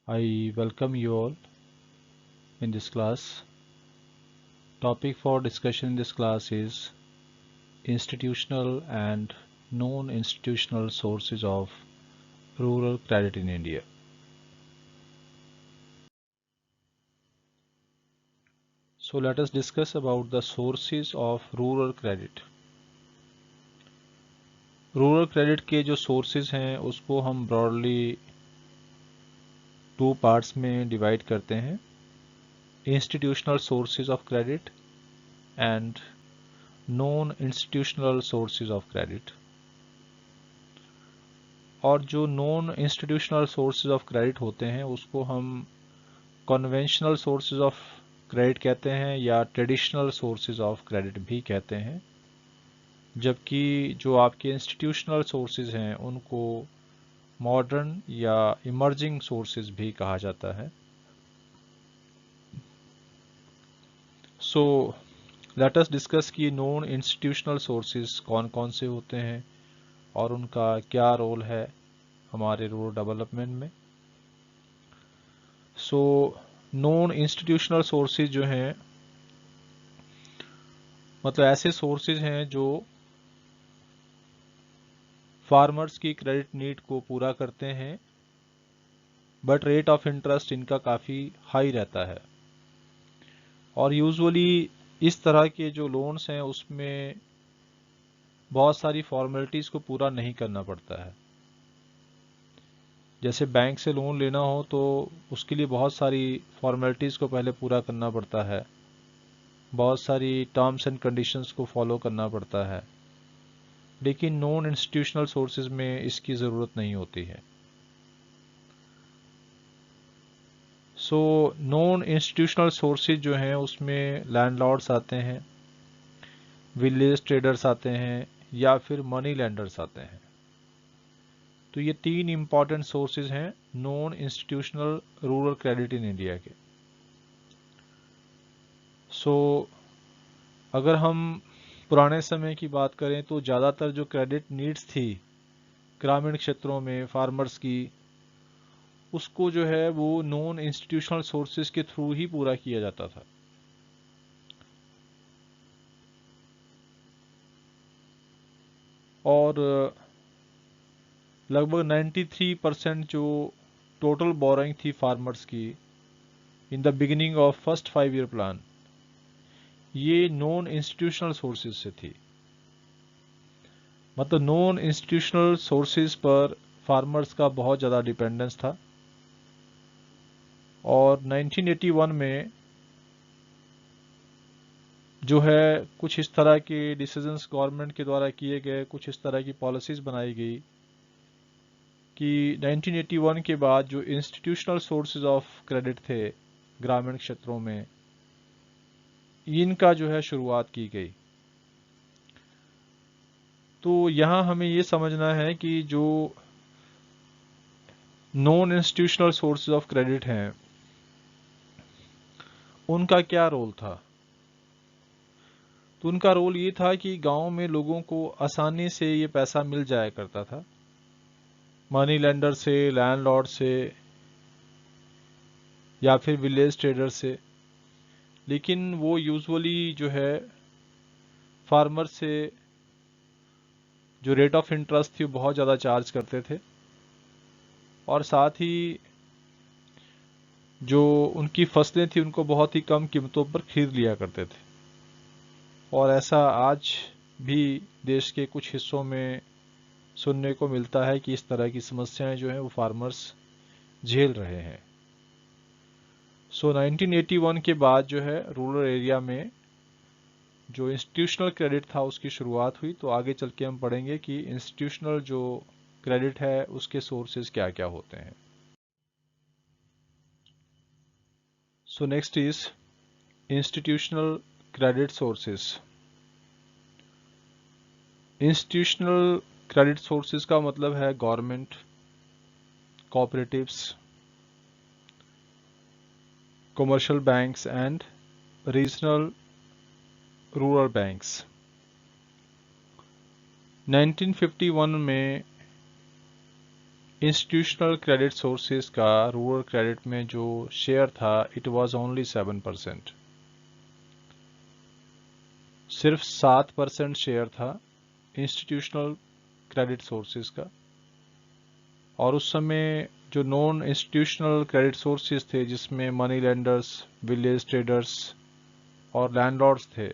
I welcome you all in this class. Topic for discussion in this class is institutional and non-institutional sources of rural credit in India. So let us discuss about the sources of rural credit. Rural credit के जो sources हैं उसको हम broadly two parts में divide करते हैं, institutional sources of credit and non institutional sources of credit. और जो non institutional sources of credit होते हैं उसको हम कन्वेंशनल सोर्सेज ऑफ क्रेडिट कहते हैं या ट्रेडिशनल सोर्सेज ऑफ क्रेडिट भी कहते हैं, जबकि जो आपके इंस्टीट्यूशनल सोर्सेज हैं उनको मॉडर्न या इमर्जिंग सोर्सेज भी कहा जाता है। सो लेट अस डिस्कस कि नॉन इंस्टीट्यूशनल सोर्सेज कौन कौन से होते हैं और उनका क्या रोल है हमारे रूरल डेवलपमेंट में। सो नॉन इंस्टीट्यूशनल सोर्सेज जो हैं मतलब ऐसे सोर्सेज हैं जो फार्मर्स की क्रेडिट नीड को पूरा करते हैं, बट रेट ऑफ इंटरेस्ट इनका काफ़ी हाई रहता है और यूजुअली इस तरह के जो लोन्स हैं उसमें बहुत सारी फॉर्मेलिटीज़ को पूरा नहीं करना पड़ता है। जैसे बैंक से लोन लेना हो तो उसके लिए बहुत सारी फॉर्मेलिटीज़ को पहले पूरा करना पड़ता है, बहुत सारी टर्म्स एंड कंडीशंस को फॉलो करना पड़ता है, लेकिन नॉन इंस्टीट्यूशनल सोर्सेज में इसकी ज़रूरत नहीं होती है। सो नॉन इंस्टीट्यूशनल सोर्सेज जो हैं उसमें लैंडलॉर्ड्स आते हैं, विलेज ट्रेडर्स आते हैं या फिर मनी लेंडर्स आते हैं। तो ये तीन इम्पॉर्टेंट सोर्सेज हैं non institutional rural credit in India के। सो अगर हम पुराने समय की बात करें तो ज़्यादातर जो क्रेडिट नीड्स थी ग्रामीण क्षेत्रों में फार्मर्स की, उसको जो है वो नॉन इंस्टीट्यूशनल सोर्सेज के थ्रू ही पूरा किया जाता था। और लगभग 93% जो टोटल बोरोइंग थी फार्मर्स की in the beginning of first 5 year plan, ये नॉन इंस्टीट्यूशनल सोर्सेज से थी। मतलब नॉन इंस्टीट्यूशनल सोर्सेज पर फार्मर्स का बहुत ज़्यादा डिपेंडेंस था। और 1981 में जो है कुछ इस तरह के डिसीजंस गवर्नमेंट के द्वारा किए गए, कुछ इस तरह की पॉलिसीज़ बनाई गई कि 1981 के बाद जो इंस्टीट्यूशनल सोर्सेज ऑफ क्रेडिट थे ग्रामीण क्षेत्रों में, इनका जो है शुरुआत की गई। तो यहाँ हमें ये समझना है कि जो non institutional sources of credit हैं उनका क्या रोल था। तो उनका रोल ये था कि गांव में लोगों को आसानी से ये पैसा मिल जाया करता था, मनी लेंडर से, लैंडलॉर्ड से या फिर विलेज ट्रेडर से। लेकिन वो यूजुअली जो है फार्मर से जो रेट ऑफ इंटरेस्ट थी वो बहुत ज़्यादा चार्ज करते थे और साथ ही जो उनकी फसलें थी उनको बहुत ही कम कीमतों पर खरीद लिया करते थे। और ऐसा आज भी देश के कुछ हिस्सों में सुनने को मिलता है कि इस तरह की समस्याएं जो हैं वो फार्मर्स झेल रहे हैं। सो 1981 के बाद जो है रूरल एरिया में जो इंस्टीट्यूशनल क्रेडिट था उसकी शुरुआत हुई। तो आगे चल के हम पढ़ेंगे कि इंस्टीट्यूशनल जो क्रेडिट है उसके सोर्सेज क्या क्या होते हैं। So next is institutional credit sources. Institutional credit sources का मतलब है government, cooperatives, commercial banks and regional rural banks. 1951 में इंस्टीट्यूशनल क्रेडिट सोर्सेज का रूरल क्रेडिट में जो शेयर था इट वाज ओनली 7%। सिर्फ 7% शेयर था इंस्टीट्यूशनल क्रेडिट सोर्सेज का। और उस समय जो नॉन इंस्टीट्यूशनल क्रेडिट सोर्सेज थे जिसमें मनी लेंडर्स, विलेज ट्रेडर्स और लैंडलॉर्ड्स थे,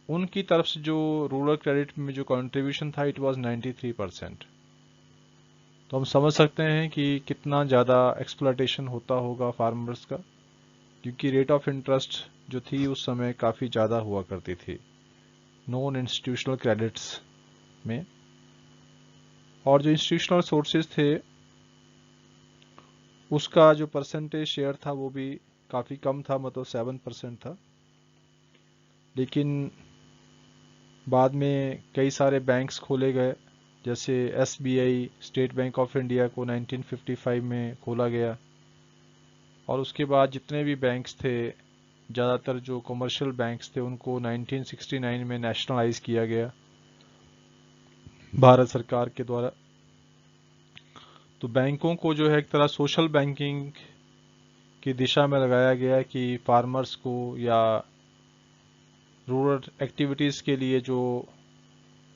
उनकी तरफ से जो रूरल क्रेडिट में जो कंट्रीब्यूशन था इट वाज 93%। तो हम समझ सकते हैं कि कितना ज़्यादा एक्सप्लॉयटेशन होता होगा फार्मर्स का, क्योंकि रेट ऑफ इंटरेस्ट जो थी उस समय काफ़ी ज़्यादा हुआ करती थी नॉन इंस्टीट्यूशनल क्रेडिट्स में। और जो इंस्टीट्यूशनल सोर्सेज थे उसका जो परसेंटेज शेयर था वो भी काफ़ी कम था, मतलब 7% था। लेकिन बाद में कई सारे बैंक्स खोले गए, जैसे SBI, state bank of India को 1955 में खोला गया। और उसके बाद जितने भी बैंक्स थे, ज़्यादातर जो कमर्शियल बैंक्स थे, उनको 1969 में नेशनलाइज किया गया भारत सरकार के द्वारा। तो बैंकों को जो है एक तरह सोशल बैंकिंग की दिशा में लगाया गया कि फार्मर्स को या रूरल एक्टिविटीज़ के लिए जो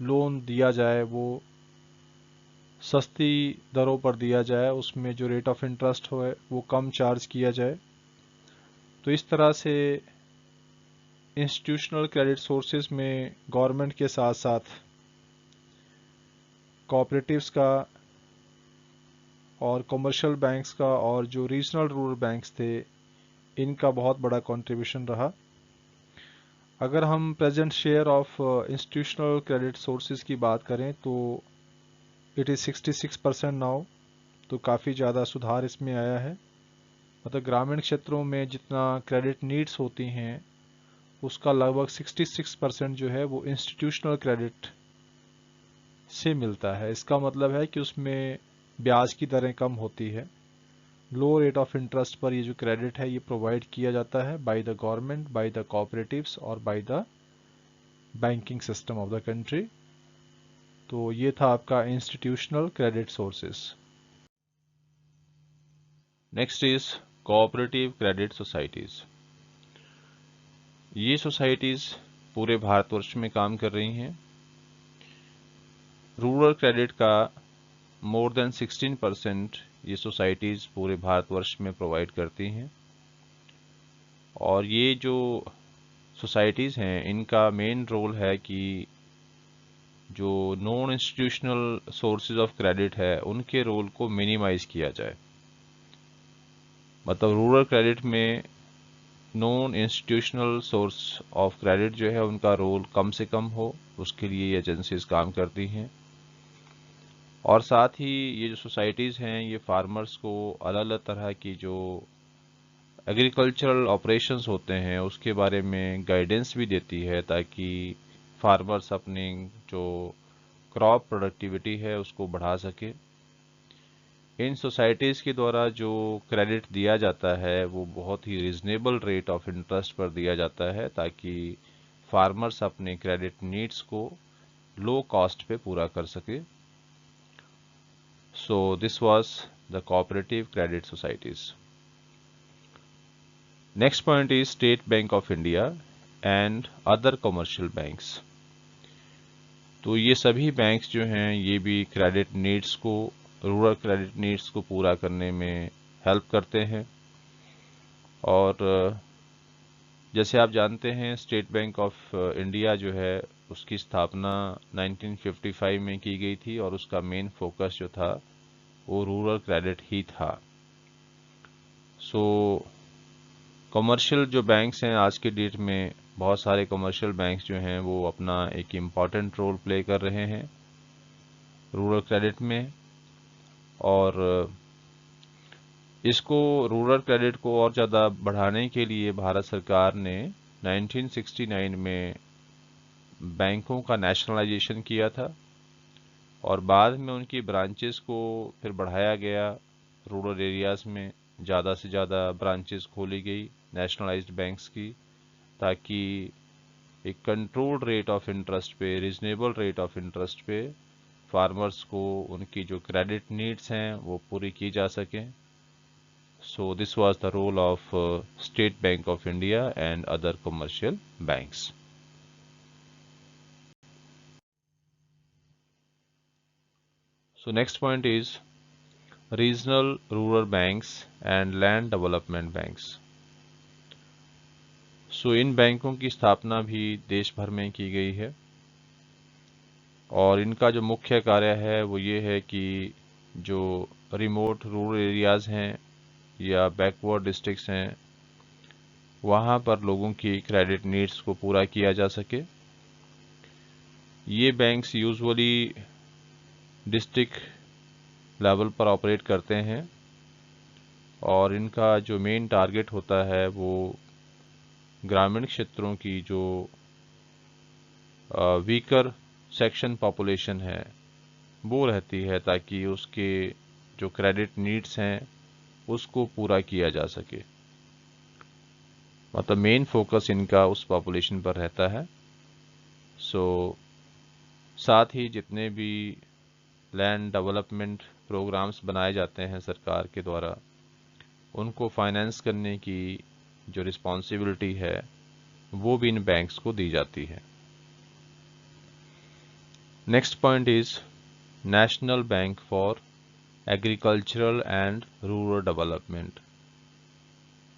लोन दिया जाए वो सस्ती दरों पर दिया जाए, उसमें जो रेट ऑफ इंटरेस्ट हो वो कम चार्ज किया जाए। तो इस तरह से इंस्टीट्यूशनल क्रेडिट सोर्सेज में गवर्नमेंट के साथ साथ कोऑपरेटिव्स का और कमर्शियल बैंक्स का और जो रीजनल रूरल बैंक्स थे इनका बहुत बड़ा कंट्रीब्यूशन रहा। अगर हम present share of institutional credit sources की बात करें तो इट इज़ 66% नाउ। तो काफ़ी ज़्यादा सुधार इसमें आया है। मतलब ग्रामीण क्षेत्रों में जितना क्रेडिट नीड्स होती हैं उसका लगभग 66% जो है वो इंस्टीट्यूशनल क्रेडिट से मिलता है। इसका मतलब है कि उसमें ब्याज की दरें कम होती है, लो रेट ऑफ इंटरेस्ट पर ये जो क्रेडिट है ये प्रोवाइड किया जाता है by the government, by the cooperatives और by the banking system of the country. तो ये था आपका institutional credit sources. Next is cooperative credit societies. ये सोसाइटीज पूरे भारतवर्ष में काम कर रही हैं। रूरल क्रेडिट का मोर देन 16% ये सोसाइटीज पूरे भारतवर्ष में प्रोवाइड करती हैं। और ये जो सोसाइटीज़ हैं इनका मेन रोल है कि जो non institutional sources of credit है उनके रोल को मिनिमाइज किया जाए। मतलब रूरल क्रेडिट में non institutional source of credit जो है उनका रोल कम से कम हो, उसके लिए ये एजेंसीज काम करती हैं। और साथ ही ये जो सोसाइटीज़ हैं ये फार्मर्स को अलग अलग तरह की जो एग्रीकल्चरल ऑपरेशंस होते हैं उसके बारे में गाइडेंस भी देती है, ताकि फार्मर्स अपनी जो क्रॉप प्रोडक्टिविटी है उसको बढ़ा सके। इन सोसाइटीज़ के द्वारा जो क्रेडिट दिया जाता है वो बहुत ही रिजनेबल रेट ऑफ इंटरेस्ट पर दिया जाता है, ताकि फार्मर्स अपने क्रेडिट नीड्स को लो कॉस्ट पे पूरा कर सके। So this was the cooperative credit societies. Next point is state bank of India and other commercial banks. तो ये सभी बैंक्स जो हैं ये भी क्रेडिट नीड्स को, रूरल क्रेडिट नीड्स को पूरा करने में हेल्प करते हैं। और जैसे आप जानते हैं स्टेट बैंक ऑफ इंडिया जो है उसकी स्थापना 1955 में की गई थी और उसका मेन फोकस जो था वो रूरल क्रेडिट ही था। सो कमर्शियल जो बैंक्स हैं आज के डेट में बहुत सारे कमर्शियल बैंक्स जो हैं वो अपना एक इम्पॉर्टेंट रोल प्ले कर रहे हैं रूरल क्रेडिट में। और इसको रूरल क्रेडिट को और ज़्यादा बढ़ाने के लिए भारत सरकार ने 1969 में बैंकों का नेशनलाइजेशन किया था और बाद में उनकी ब्रांचेस को फिर बढ़ाया गया। रूरल एरियाज़ में ज़्यादा से ज़्यादा ब्रांचेस खोली गई नेशनलाइज्ड बैंक्स की, ताकि एक कंट्रोल्ड रेट ऑफ इंटरेस्ट पे, रिजनेबल रेट ऑफ इंटरेस्ट पे फार्मर्स को उनकी जो क्रेडिट नीड्स हैं वो पूरी की जा सकें. So this was the role of State Bank of India and other commercial banks. So next point is regional rural banks and land development banks. So इन बैंकों की स्थापना भी देश भर में की गई है और इनका जो मुख्य कार्य है वो ये है कि जो रिमोट रूरल एरियाज़ हैं या बैकवर्ड डिस्ट्रिक्ट्स हैं वहाँ पर लोगों की क्रेडिट नीड्स को पूरा किया जा सके. ये बैंक्स यूजुअली डिस्ट्रिक्ट लेवल पर ऑपरेट करते हैं और इनका जो मेन टारगेट होता है वो ग्रामीण क्षेत्रों की जो वीकर सेक्शन पॉपुलेशन है वो रहती है ताकि उसके जो क्रेडिट नीड्स हैं उसको पूरा किया जा सके. मतलब मेन फोकस इनका उस पॉपुलेशन पर रहता है. साथ ही जितने भी लैंड डेवलपमेंट प्रोग्राम्स बनाए जाते हैं सरकार के द्वारा उनको फाइनेंस करने की जो रिस्पॉन्सिबिलिटी है वो भी इन बैंक्स को दी जाती है. Next point is national bank for agricultural and rural development.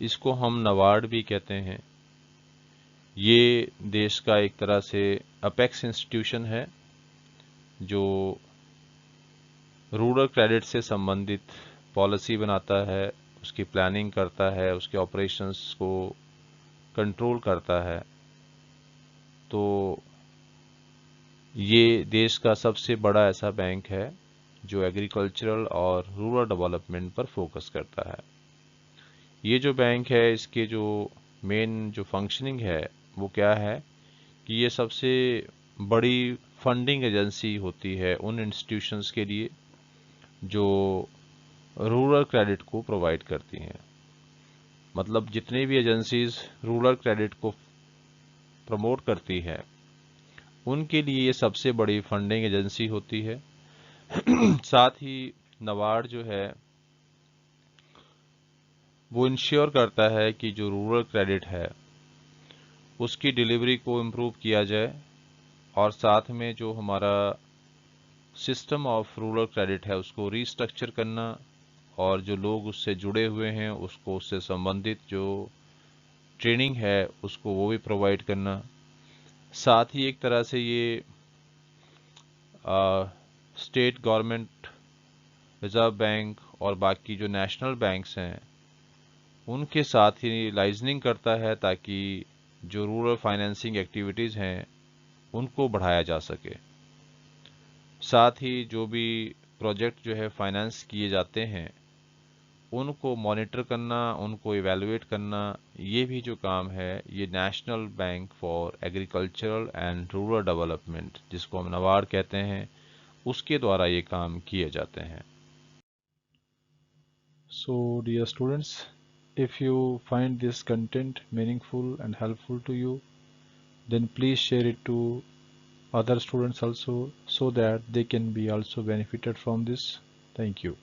इसको हम नबार्ड भी कहते हैं. ये देश का एक तरह से अपेक्स इंस्टीट्यूशन है जो रूरल क्रेडिट से संबंधित पॉलिसी बनाता है, उसकी प्लानिंग करता है, उसके ऑपरेशंस को कंट्रोल करता है. तो ये देश का सबसे बड़ा ऐसा बैंक है जो एग्रीकल्चरल और रूरल डेवलपमेंट पर फोकस करता है. ये जो बैंक है इसके जो मेन जो फंक्शनिंग है वो क्या है कि ये सबसे बड़ी फंडिंग एजेंसी होती है उन इंस्टीट्यूशंस के लिए जो रूरल क्रेडिट को प्रोवाइड करती हैं. मतलब जितनी भी एजेंसीज रूरल क्रेडिट को प्रमोट करती है उनके लिए ये सबसे बड़ी फंडिंग एजेंसी होती है. साथ ही नबार्ड जो है वो इंश्योर करता है कि जो रूरल क्रेडिट है उसकी डिलीवरी को इम्प्रूव किया जाए और साथ में जो हमारा सिस्टम ऑफ रूरल क्रेडिट है उसको रीस्ट्रक्चर करना और जो लोग उससे जुड़े हुए हैं उसको उससे संबंधित जो ट्रेनिंग है उसको वो भी प्रोवाइड करना. साथ ही एक तरह से ये स्टेट गवर्नमेंट, रिजर्व बैंक और बाकी जो नेशनल बैंक्स हैं उनके साथ ही लाइजनिंग करता है ताकि जो रूरल फाइनेंसिंग एक्टिविटीज़ हैं उनको बढ़ाया जा सके. साथ ही जो भी प्रोजेक्ट जो है फाइनेंस किए जाते हैं उनको मॉनिटर करना, उनको इवैल्यूएट करना, ये भी जो काम है ये national bank for agricultural and rural development जिसको हम नबार्ड कहते हैं उसके द्वारा ये काम किए जाते हैं. So dear students, if you find this content meaningful and helpful to you, then please share it to other students also so that they can be also benefited from this. Thank you.